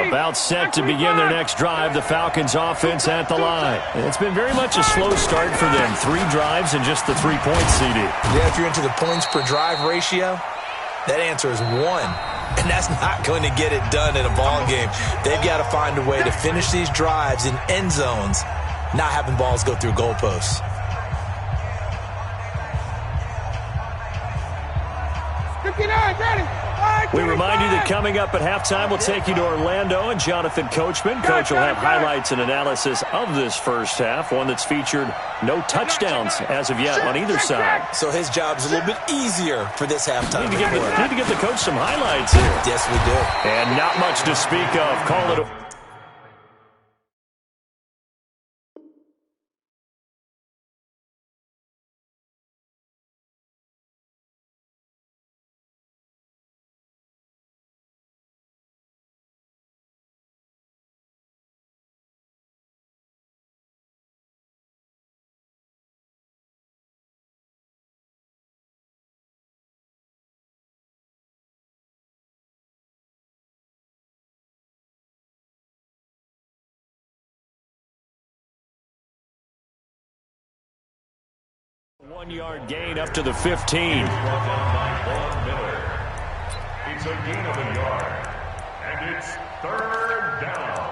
About set to begin their next drive, the Falcons offense at the line. It's been very much a slow start for them. 3 drives and just the 3 points, CD. Yeah, if you're into the points per drive ratio, that answer is 1. And that's not going to get it done in a ball game. They've got to find a way to finish these drives in end zones, not having balls go through goalposts. We remind you that coming up at halftime, we'll take you to Orlando and Jonathan Coachman. Coach will have highlights and analysis of this first half, one that's featured no touchdowns as of yet on either side. So his job's a little bit easier for this halftime. Need to give the coach some highlights here. Yes, we do. And not much to speak of. Call it a... One-yard gain up to the 15. It's a gain of a yard, and it's 3rd down.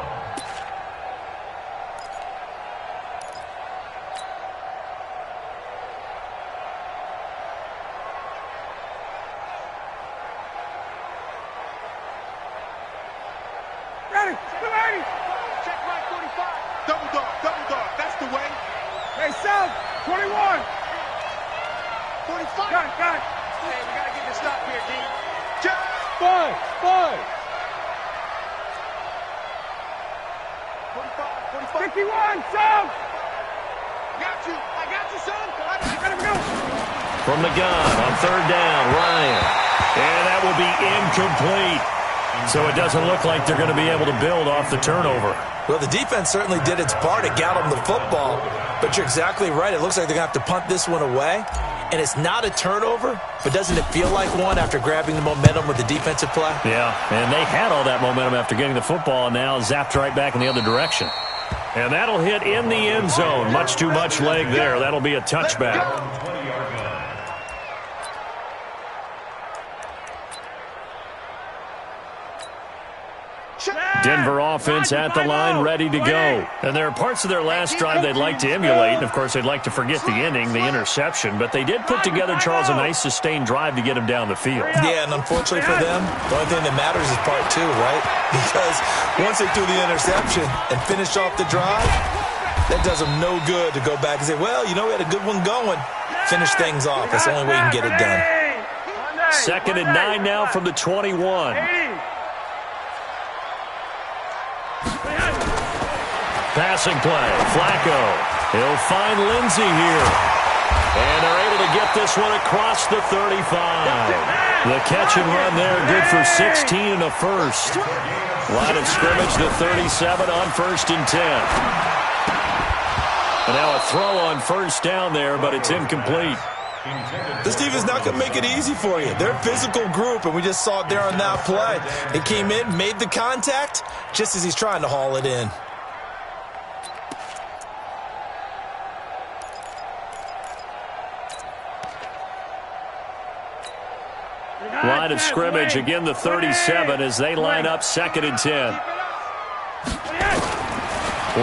Ready, check right 45. Double dog, that's the way. Hey, South, 21. 45. Got it. Hey, we got to get this stop here, D. Check. 5. 45. 51, Sam. I got you, son. Let him go. From the gun on 3rd down, Ryan. And that will be incomplete. So it doesn't look like they're going to be able to build off the turnover. Well, the defense certainly did its part to get them the football. But you're exactly right. It looks like they're going to have to punt this one away. And it's not a turnover, but doesn't it feel like one after grabbing the momentum with the defensive play? Yeah, and they had all that momentum after getting the football and now zapped right back in the other direction. And that'll hit in the end zone. Much too much leg there. That'll be a touchback. Denver offense at the line, ready to go. And there are parts of their last drive they'd like to emulate. And, of course, they'd like to forget the ending, the interception. But they did put together, Charles, a nice sustained drive to get him down the field. Yeah, and unfortunately for them, the only thing that matters is part 2, right? Because once they threw the interception and finished off the drive, that does them no good to go back and say, well, you know, we had a good one going. Finish things off. That's the only way you can get it done. 2nd and 9 now from the 21. Passing play, Flacco. He'll find Lindsey here. And they're able to get this one across the 35. The catch and run there, good for 16 and a first. Line of scrimmage, the 37 on 1st and 10. And now a throw on 1st down there, but it's incomplete. This defense is not going to make it easy for you. They're a physical group, and we just saw it there on that play. They came in, made the contact, just as he's trying to haul it in. Line of scrimmage, again the 37 as they line up 2nd and 10.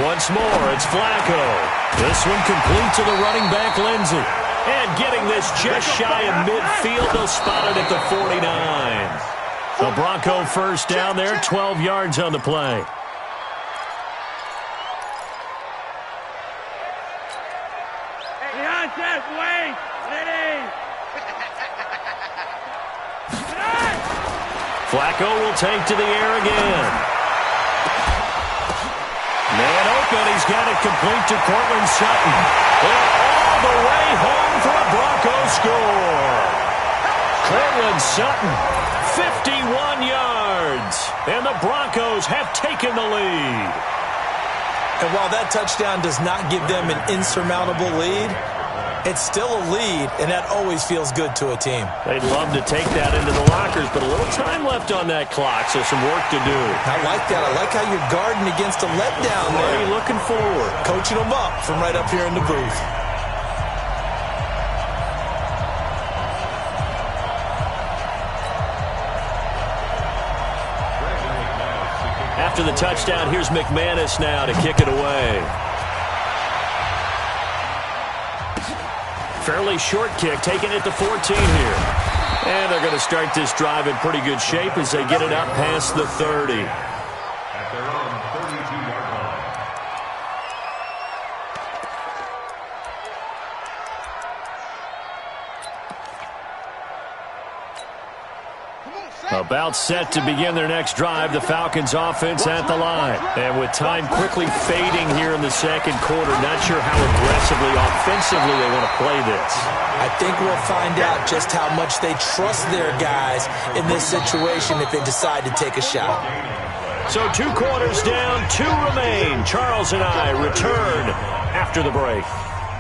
Once more, it's Flacco. This one complete to the running back, Lindsey. And getting this just shy of midfield, they'll spot it at the 49. The Bronco first down there, 12 yards on the play. Flacco will take to the air again. Man open, he's got it complete to Cortland Sutton. And all the way home for a Bronco score. Cortland Sutton, 51 yards. And the Broncos have taken the lead. And while that touchdown does not give them an insurmountable lead, It's still a lead, and that always feels good to a team. They'd love to take that into the lockers, but a little time left on that clock, so some work to do. I like that. I like how you're guarding against a letdown there. Are you looking forward? Coaching them up from right up here in the booth. After the touchdown, here's McManus now to kick it away. Fairly short kick, taking it to 14 here. And they're going to start this drive in pretty good shape as they get it up past the 30. At their own 32-yard line. About set to begin their next drive, the Falcons offense at the line. And with time quickly fading here in the second quarter, not sure how aggressively, offensively they want to play this. I think we'll find out just how much they trust their guys in this situation if they decide to take a shot. So 2 quarters down, 2 remain. Charles and I return after the break.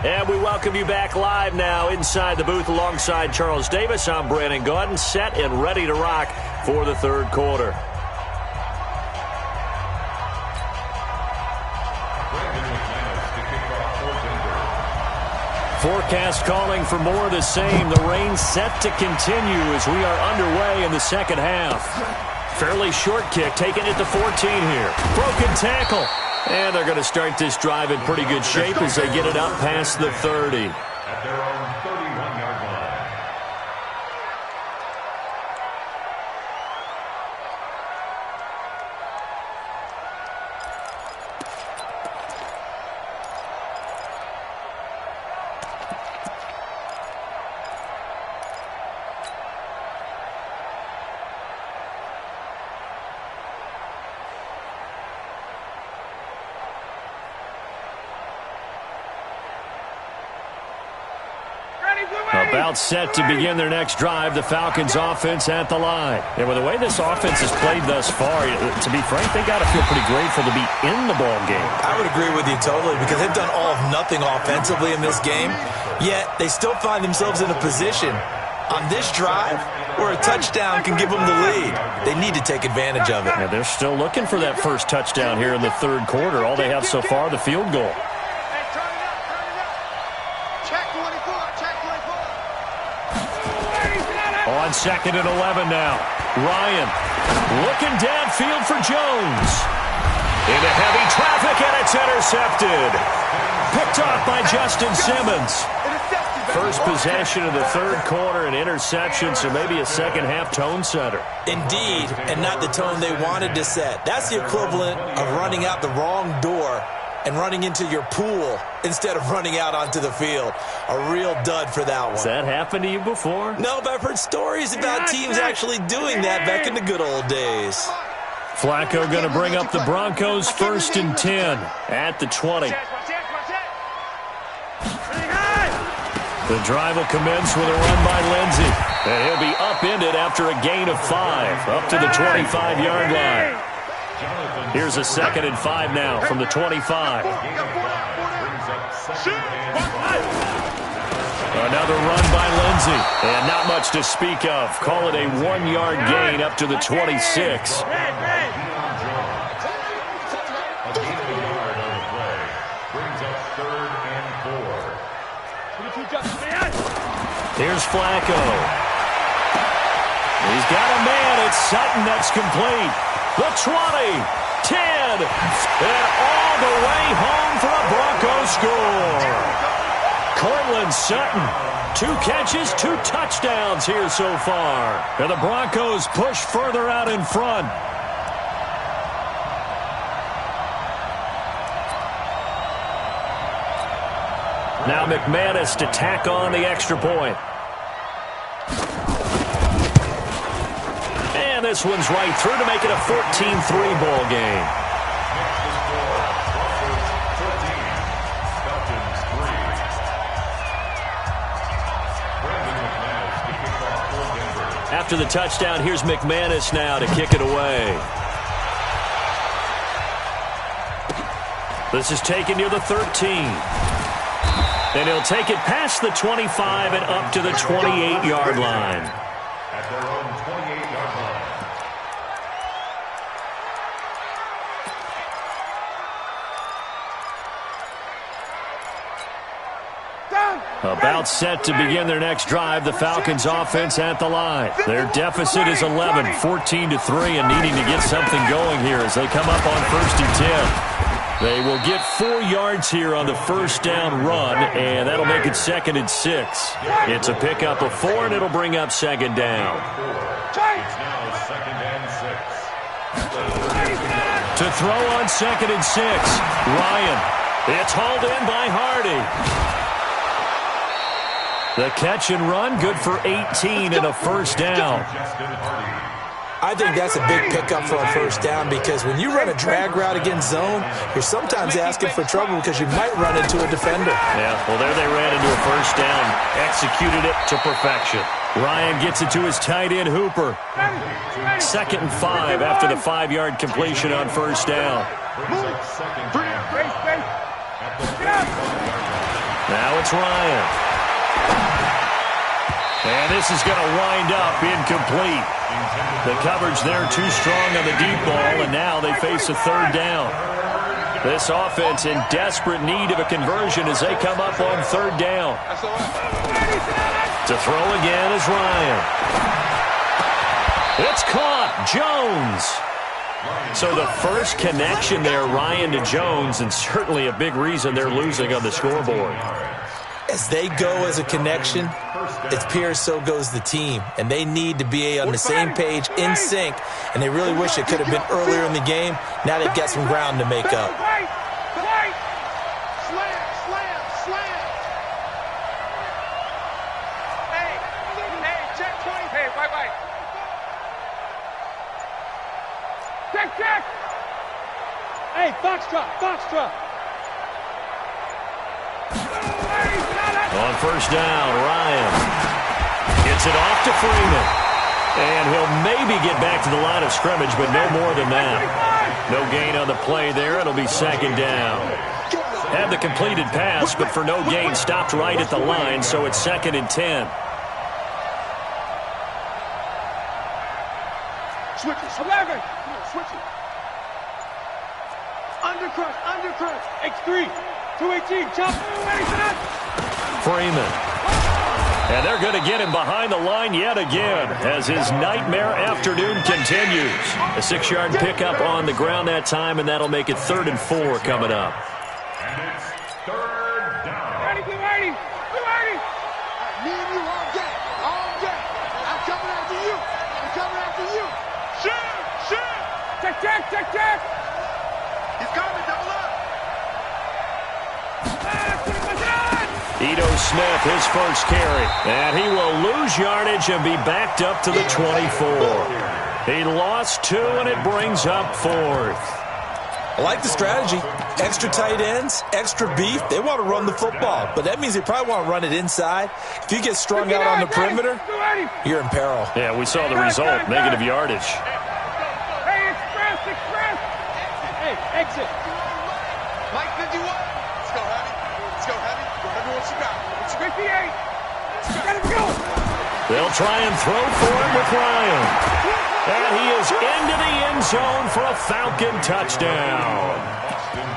And we welcome you back live now inside the booth alongside Charles Davis. I'm Brandon Gaudin, set and ready to rock for the third quarter. Forecast calling for more of the same. The rain set to continue as we are underway in the second half. Fairly short kick, taking it to 14 here. Broken tackle. And they're going to start this drive in pretty good shape as they get it up past the 30. At their own 31-yard line. About set to begin their next drive, the Falcons offense at the line. And with the way this offense has played thus far, to be frank, they got to feel pretty grateful to be in the ball game. I would agree with you totally because they've done all of nothing offensively in this game, yet they still find themselves in a position on this drive where a touchdown can give them the lead. They need to take advantage of it. And they're still looking for that first touchdown here in the third quarter. All they have so far, the field goal. On 2nd and 11 now. Ryan looking downfield for Jones. Into heavy traffic, and it's intercepted. Picked off by Justin Simmons. First possession of the third quarter, an interception, so maybe a second-half tone setter. Indeed, and not the tone they wanted to set. That's the equivalent of running out the wrong door and running into your pool instead of running out onto the field. A real dud for that one. Has that happened to you before? No, but I've heard stories about teams actually doing that back in the good old days. Flacco going to bring up the Broncos 1st and 10 at the 20. The drive will commence with a run by Lindsey. And he'll be upended after a gain of 5, up to the 25-yard line. Here's a 2nd and 5 now from the 25. Another run by Lindsey. And not much to speak of. Call it a 1-yard gain up to the 26. Here's Flacco. He's got a man. It's Sutton that's complete. The 20, 10, and all the way home for a Broncos score. Cortland Sutton, 2 catches, 2 touchdowns here so far. And the Broncos push further out in front. Now McManus to tack on the extra point. And this one's right through to make it a 14-3 ball game. After the touchdown, here's McManus now to kick it away. This is taken near the 13. And he'll take it past the 25 and up to the 28-yard line. At their own 28-yard line. About set to begin their next drive, the Falcons offense at the line. Their deficit is 11, 14-3, and needing to get something going here as they come up on 1st and 10. They will get 4 yards here on the first down run, and that'll make it 2nd and 6. It's a pickup of 4, and it'll bring up 2nd down. It's now 2nd and 6. To throw on 2nd and 6, Ryan. It's hauled in by Hardy. The catch and run, good for 18 and a first down. I think that's a big pickup for a first down because when you run a drag route against zone, you're sometimes asking for trouble because you might run into a defender. Yeah, well, there they ran into a first down, executed it to perfection. Ryan gets it to his tight end, Hooper. 2nd and 5 after the 5-yard completion on first down. Now it's Ryan. And this is going to wind up incomplete. The coverage there too strong on the deep ball, and now they face a 3rd down. This offense in desperate need of a conversion as they come up on 3rd down. To throw again is Ryan. It's caught. Jones. So the first connection there, Ryan to Jones, and certainly a big reason they're losing on the scoreboard. As they go as a connection, it's Pierce, so goes the team. And they need to be on the same page, in sync. And they really wish it could have been earlier in the game. Now they've got some ground to make up. Check. Hey, foxtrot. On first down, Ryan gets it off to Freeman. And he'll maybe get back to the line of scrimmage, but no more than that. No gain on the play there. It'll be 2nd down. Had the completed pass, but for no gain, stopped right at the line, so it's 2nd and 10. Switch it. 11. Switch it. Undercrunch. X3. 218. Chop. Freeman. And they're going to get him behind the line yet again as his nightmare afternoon continues. A 6-yard pickup on the ground that time, and that'll make it 3rd and 4 coming up. And it's 3rd down. Ready. Me and you all day. I'm coming after you. Shoot. Check. He's coming, double up. Ito Smith, his first carry. And he will lose yardage and be backed up to the 24. He lost 2, and it brings up 4th. I like the strategy. Extra tight ends, extra beef. They want to run the football, but that means they probably want to run it inside. If you get strung out on the perimeter, you're in peril. Yeah, we saw the result, negative yardage. Hey, express. Hey, exit. Mike 51. Let's go heavy. Remember what you got. 58. Let him go. They'll try and throw for it with Ryan. And he is into the end zone for a Falcon touchdown.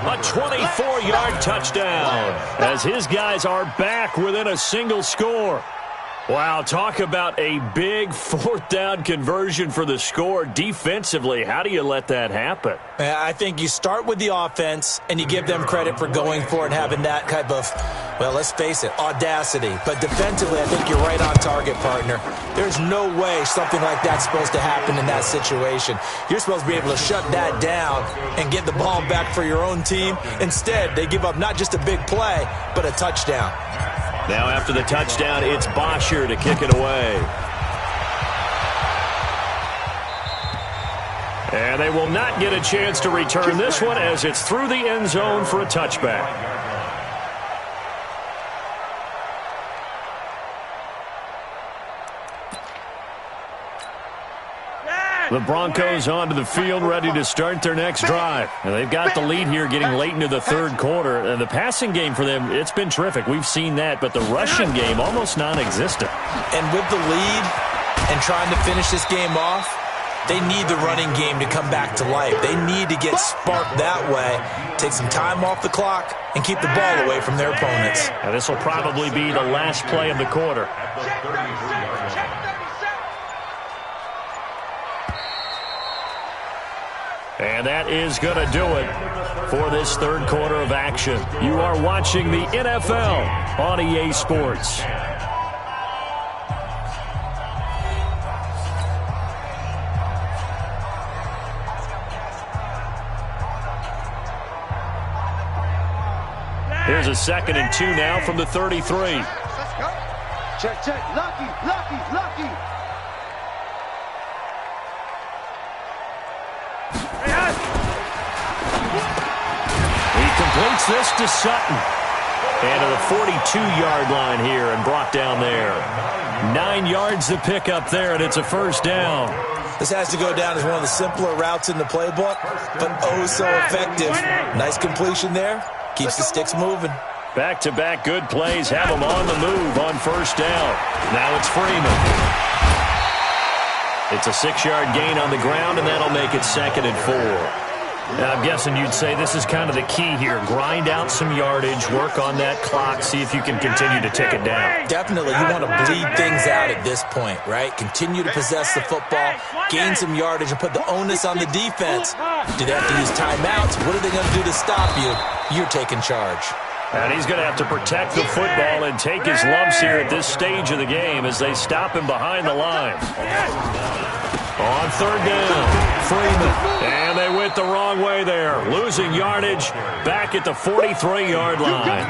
A 24-yard touchdown as his guys are back within a single score. Wow, talk about a big 4th down conversion for the score. Defensively, how do you let that happen? I think you start with the offense, and you give them credit for going for it and having that type of, well, let's face it, audacity. But defensively, I think you're right on target, partner. There's no way something like that's supposed to happen in that situation. You're supposed to be able to shut that down and get the ball back for your own team. Instead, they give up not just a big play, but a touchdown. Now after the touchdown, it's Bosher to kick it away. And they will not get a chance to return this one as it's through the end zone for a touchback. The Broncos onto the field, ready to start their next drive. And they've got the lead here getting late into the third quarter. And the passing game for them, it's been terrific. We've seen that. But the rushing game, almost non-existent. And with the lead and trying to finish this game off, they need the running game to come back to life. They need to get sparked that way, take some time off the clock, and keep the ball away from their opponents. And this will probably be the last play of the quarter. And that is going to do it for this third quarter of action. You are watching the NFL on EA Sports. Here's a 2nd and 2 now from the 33. Check, check. Lucky, lucky, lucky. He completes this to Sutton. And to the 42-yard line here and brought down there. 9 yards to pick up there, and it's a first down. This has to go down as one of the simpler routes in the playbook, but oh so effective. Nice completion there. Keeps the sticks moving. Back-to-back good plays have them on the move on first down. Now it's Freeman. It's a 6-yard gain on the ground, and that'll make it 2nd and 4. Now, I'm guessing you'd say this is kind of the key here. Grind out some yardage, work on that clock, see if you can continue to tick it down. Definitely. You want to bleed things out at this point, right? Continue to possess the football, gain some yardage, and put the onus on the defense. Do they have to use timeouts? What are they going to do to stop you? You're taking charge. And he's going to have to protect the football and take his lumps here at this stage of the game as they stop him behind the line. On third down, Freeman. And they went the wrong way there. Losing yardage back at the 43-yard line.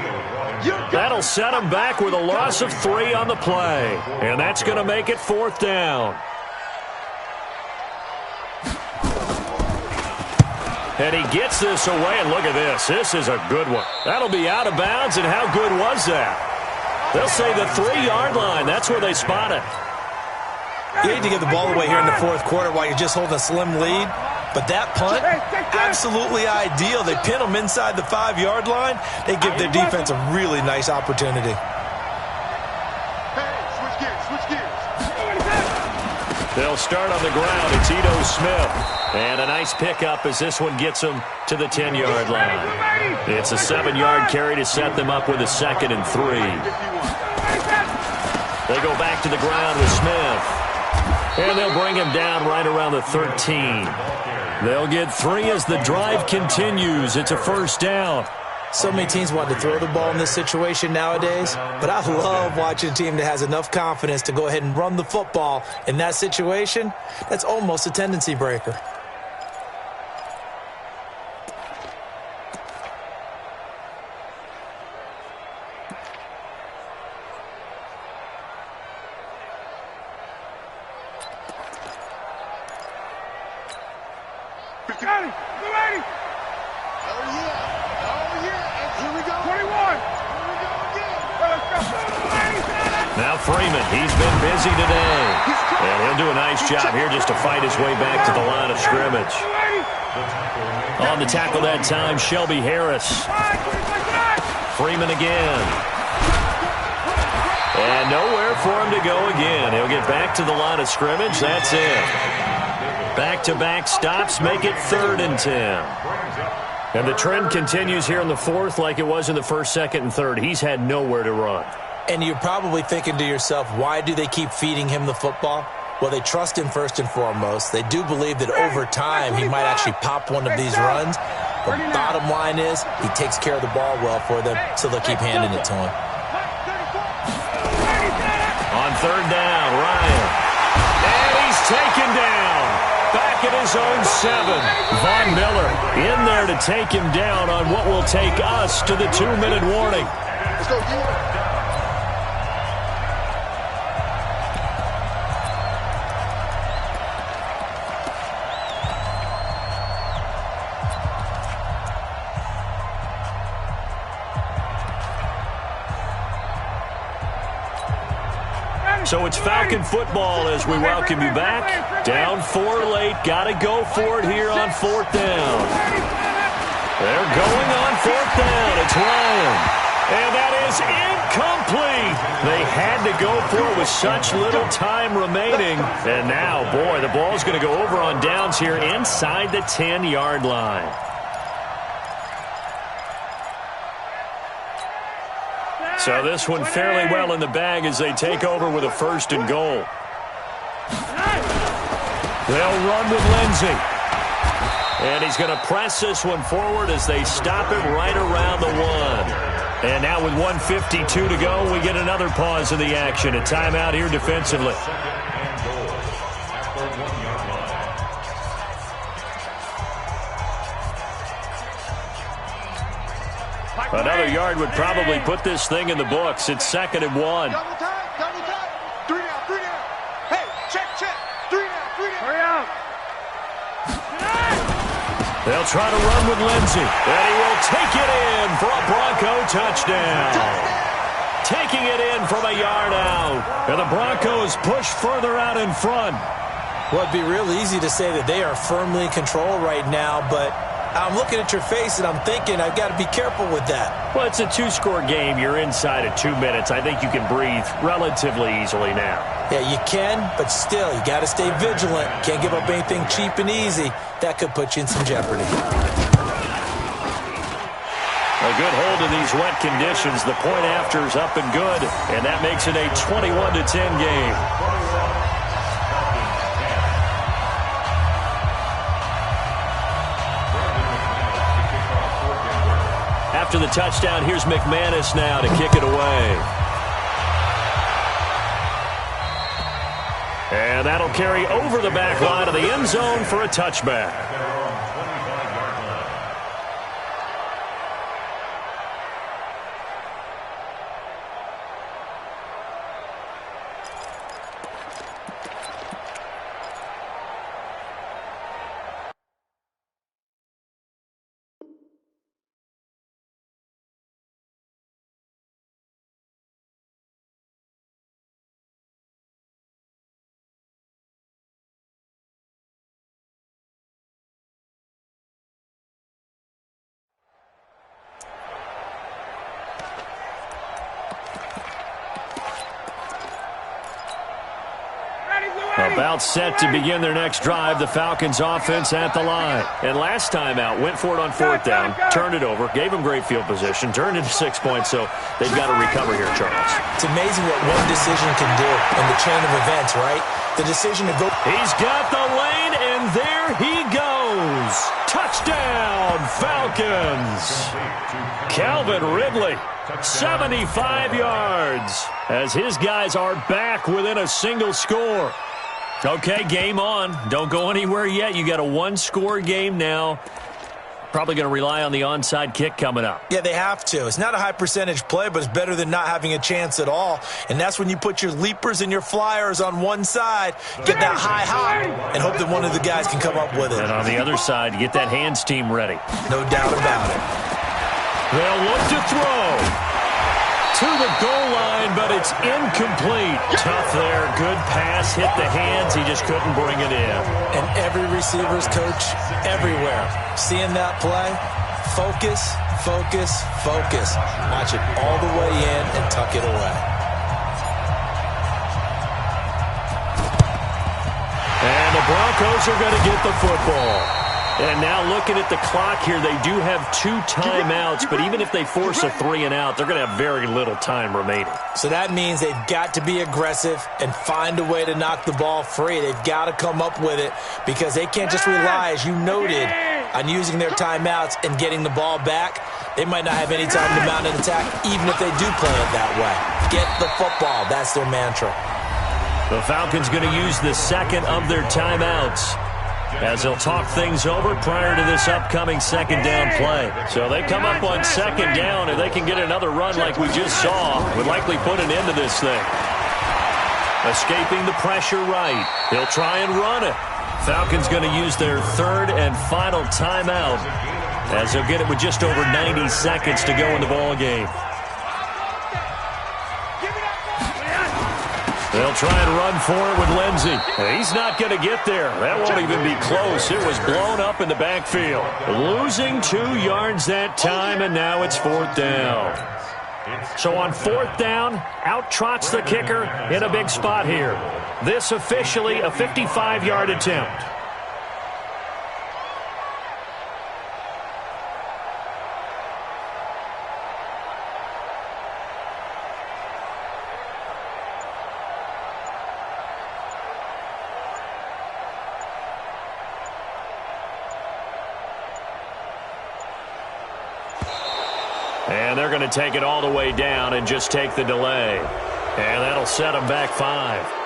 That'll set them back with a loss of 3 on the play. And that's going to make it 4th down. And he gets this away, and look at this. This is a good one. That'll be out of bounds, and how good was that? They'll say the 3-yard line. That's where they spot it. You need to give the ball away here in the fourth quarter while you're just holding a slim lead. But that punt, absolutely ideal. They pin them inside the 5-yard line. They give their defense a really nice opportunity. Hey, switch gears, switch gears. They'll start on the ground. It's Ito Smith. And a nice pickup as this one gets them to the 10-yard line. It's a 7-yard carry to set them up with a 2nd and 3. They go back to the ground with Smith. And they'll bring him down right around the 13. They'll get 3 as the drive continues. It's a first down. So many teams want to throw the ball in this situation nowadays, but I love watching a team that has enough confidence to go ahead and run the football in that situation. That's almost a tendency breaker. Now Freeman, he's been busy today. And he'll do a nice job here just to fight his way back to the line of scrimmage. On the tackle that time, Shelby Harris. Freeman again. And nowhere for him to go again. He'll get back to the line of scrimmage. That's it. Back-to-back stops make it 3rd and 10. And the trend continues here in the 4th like it was in the 1st, 2nd, and 3rd. He's had nowhere to run. And you're probably thinking to yourself, why do they keep feeding him the football? Well, they trust him first and foremost. They do believe that over time he might actually pop one of these runs. The bottom line is he takes care of the ball well for them, so they'll keep handing it to him. On third down, Ryan. And he's taken down. Back at his own 7. Von Miller in there to take him down on what will take us to the 2-minute warning. Let's go, So it's Falcon football as we welcome you back. Down 4 late. Got to go for it here on 4th down. They're going on 4th down. It's Ryan. And that is incomplete. They had to go for it with such little time remaining. And now, boy, the ball's going to go over on downs here inside the 10-yard line. So this one fairly well in the bag as they take over with a 1st and goal. They'll run with Lindsey. And he's going to press this one forward as they stop it right around the 1. And now with 1:52 to go, we get another pause in the action. A timeout here defensively. Another yard would probably put this thing in the books. It's 2nd and 1. Double time, double time. 3 down. Hey, check. 3 down. Hurry up. They'll try to run with Lindsey. And he will take it in for a Bronco touchdown. Taking it in from a yard out. And the Broncos push further out in front. Well, it'd be real easy to say that they are firmly in control right now, but I'm looking at your face and I'm thinking I've got to be careful with that. Well, it's a 2-score game. You're inside of 2 minutes. I think you can breathe relatively easily now. Yeah, you can, but still, you got to stay vigilant. Can't give up anything cheap and easy. That could put you in some jeopardy. A good hold in these wet conditions. The point after is up and good, and that makes it a 21-10 game. After the touchdown, here's McManus now to kick it away. And that'll carry over the back line of the end zone for a touchback. About set to begin their next drive, the Falcons offense at the line. And last time out, went for it on 4th down, turned it over, gave them great field position, turned into 6 points, so they've got to recover here, Charles. It's amazing what one decision can do in the chain of events, right? The decision to go. He's got the lane, and there he goes. Touchdown, Falcons. Calvin Ridley, 75 yards, as his guys are back within a single score. Okay, game on. Don't go anywhere yet. You got a 1-score game now. Probably going to rely on the onside kick coming up. Yeah, they have to. It's not a high percentage play, but it's better than not having a chance at all. And that's when you put your leapers and your flyers on one side, get that high hop, and hope that one of the guys can come up with it. And on the other side, get that hands team ready. No doubt about it. They'll look to throw. To the goal line, but it's incomplete. Tough there. Good pass. Hit the hands. He just couldn't bring it in. And every receiver's coach everywhere. Seeing that play, focus, focus, focus. Watch it all the way in and tuck it away. And the Broncos are going to get the football. And now looking at the clock here, they do have 2 timeouts, but even if they force a 3 and out, they're going to have very little time remaining. So that means they've got to be aggressive and find a way to knock the ball free. They've got to come up with it because they can't just rely, as you noted, on using their timeouts and getting the ball back. They might not have any time to mount an attack, even if they do play it that way. Get the football. That's their mantra. The Falcons going to use the second of their timeouts as they'll talk things over prior to this upcoming 2nd down play. So they come up on 2nd down, and they can get another run like we just saw. Would likely put an end to this thing. Escaping the pressure right. He'll try and run it. Falcons going to use their 3rd and final timeout as they'll get it with just over 90 seconds to go in the ball game. They'll try and run for it with Lindsey. He's not going to get there. That won't even be close. It was blown up in the backfield. Losing 2 yards that time, and now it's 4th down. So on 4th down, out trots the kicker in a big spot here. This officially a 55-yard attempt. And they're going to take it all the way down and just take the delay. And that'll set them back 5.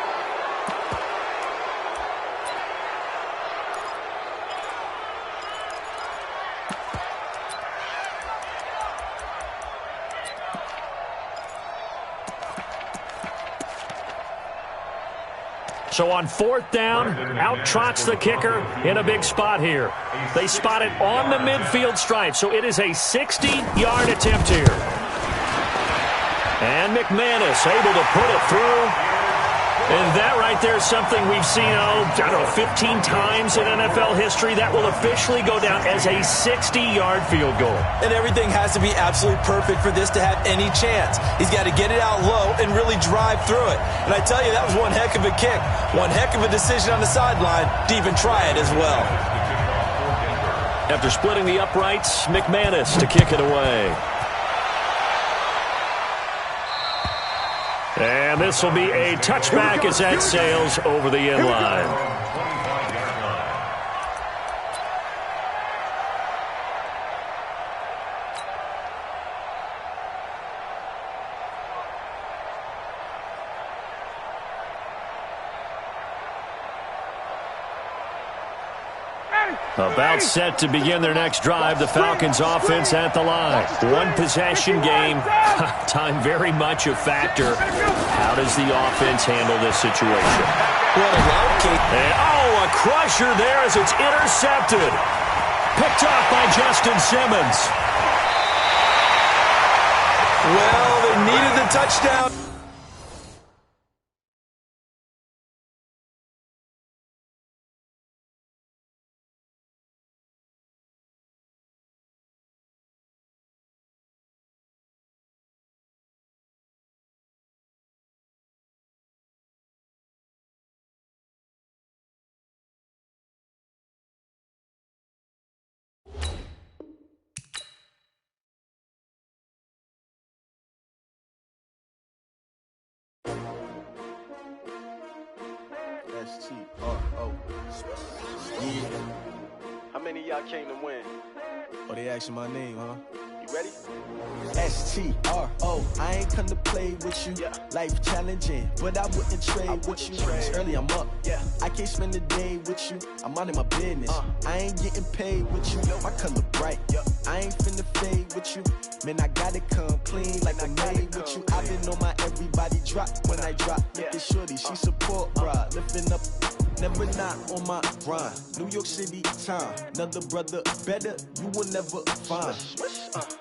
So on 4th down, out trots the kicker in a big spot here. They spot it on the midfield stripe, so it is a 60-yard attempt here. And McManus able to put it through. And that right there is something we've seen, I don't know, 15 times in NFL history. That will officially go down as a 60-yard field goal. And everything has to be absolutely perfect for this to have any chance. He's got to get it out low and really drive through it. And I tell you, that was one heck of a kick. One heck of a decision on the sideline to even try it as well. After splitting the uprights, McManus to kick it away. And this will be a touchback as that sails over the end line. About set to begin their next drive, the Falcons offense at the line. One possession game. Time very much a factor. How does the offense handle this situation? What a loud kick. And, a crusher there as it's intercepted. Picked off by Justin Simmons. Well, they needed the touchdown. S-T-R-O. Yeah. How many of y'all came to win? Oh, they asking my name, huh? You ready? S-T-R-O. I ain't come to play with you. Yeah. Life challenging, but I wouldn't trade with you. It's early, I'm up. Yeah. I can't spend the day with you. I'm minding my business. I ain't getting paid with you. My color bright. Yeah. I ain't finna fade with you. Man, I gotta come clean like I'm made with you. I've been on my everybody drop when I drop. Look at shorty, she support, bruh. Lifting up, never not on my grind. New York City time, another brother better, you will never find.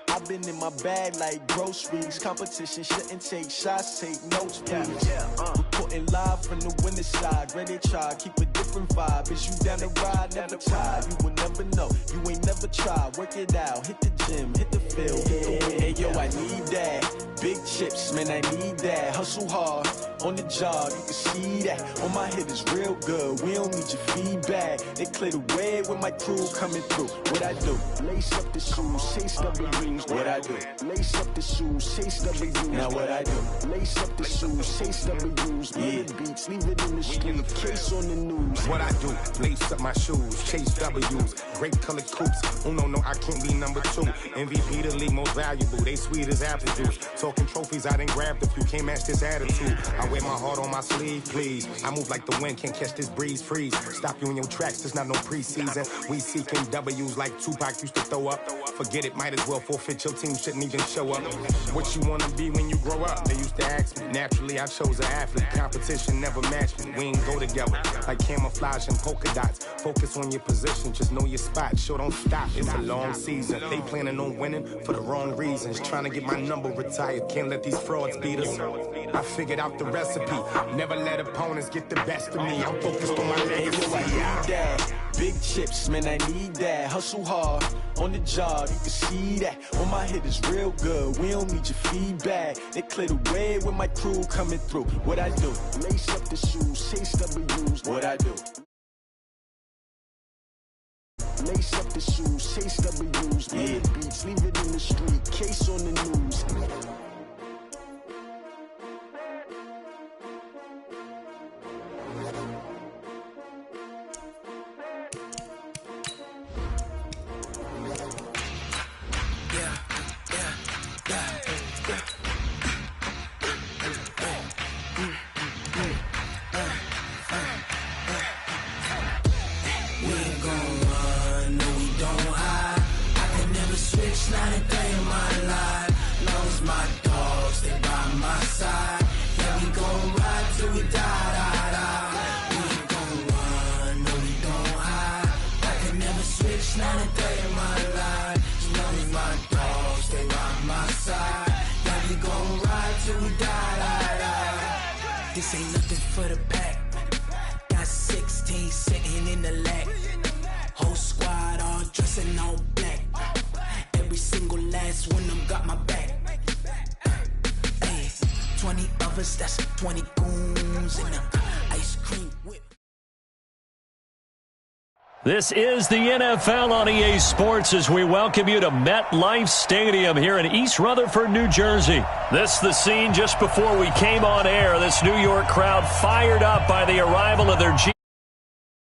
I've been in my bag like groceries. Competition shouldn't take shots, take notes, please. Reporting live from the winning side. Ready to try, keep a different vibe. Is you down the ride, never tired. You will never know, you ain't never tried. Work it out, hit the gym, hit the field, hit the win. Hey yo, I need that. Big chips, man, I need that. Hustle hard, on the job, you can see that. On my head is real good, we don't need your feedback. They clear the way with my crew coming through. What I do? Lace up the shoes, chase W's. What I do? Lace up the shoes, chase W's. Now what I do? Lace up the shoes, chase W's. Yeah. Beats, leave it in the street, case on the news. What I do? Lace up my shoes, chase W's. Great colored coops. Oh no, I can't be number 2. MVP the league most valuable. They sweet as apple juice. Talking trophies, I didn't grab the few. Can't match this attitude. I wear my heart on my sleeve, please. I move like the wind, can't catch this breeze, freeze. Stop you in your tracks, there's not no preseason. We seeking W's like Tupac used to throw up. Forget it, might as well forfeit. Your team shouldn't even show up. What you wanna be when you grow up? They used to ask me. Naturally, I chose an athlete. Competition never matched me. We ain't go together like camouflage and polka dots. Focus on your position, just know your spot. Sure, don't stop. It's a long season. They planning on winning for the wrong reasons. Trying to get my number retired. Can't let these frauds beat us. I figured out the recipe. Never let opponents get the best of me. I'm focused on my legacy. I need that. Big chips, man, I need that. Hustle hard on the job, you can see that. When my hit is real good, we don't need your feedback. They clear the way with my crew coming through. What I do? Lace up the shoes, chase W's. What I do? Lace up the shoes, chase W's. Yeah. Beats, leave it in the street, case on the news. Not a day in my life, long as my dogs stay by my side. Yeah, we gon' ride till we die. We ain't gon' run, no we don't hide. I can never switch, not a day in my life, as long as my dogs stay by my side. Yeah, we gon' ride till we die. This ain't nothing for the pack. Got 16 sitting in the lap. Whole squad all dressing all black. Every single last one of them got my back. Hey, 20 of us, that's 20 goons in the ice cream whip. This is the NFL on EA Sports as we welcome you to MetLife Stadium here in East Rutherford, New Jersey. This is the scene just before we came on air. This New York crowd fired up by the arrival of their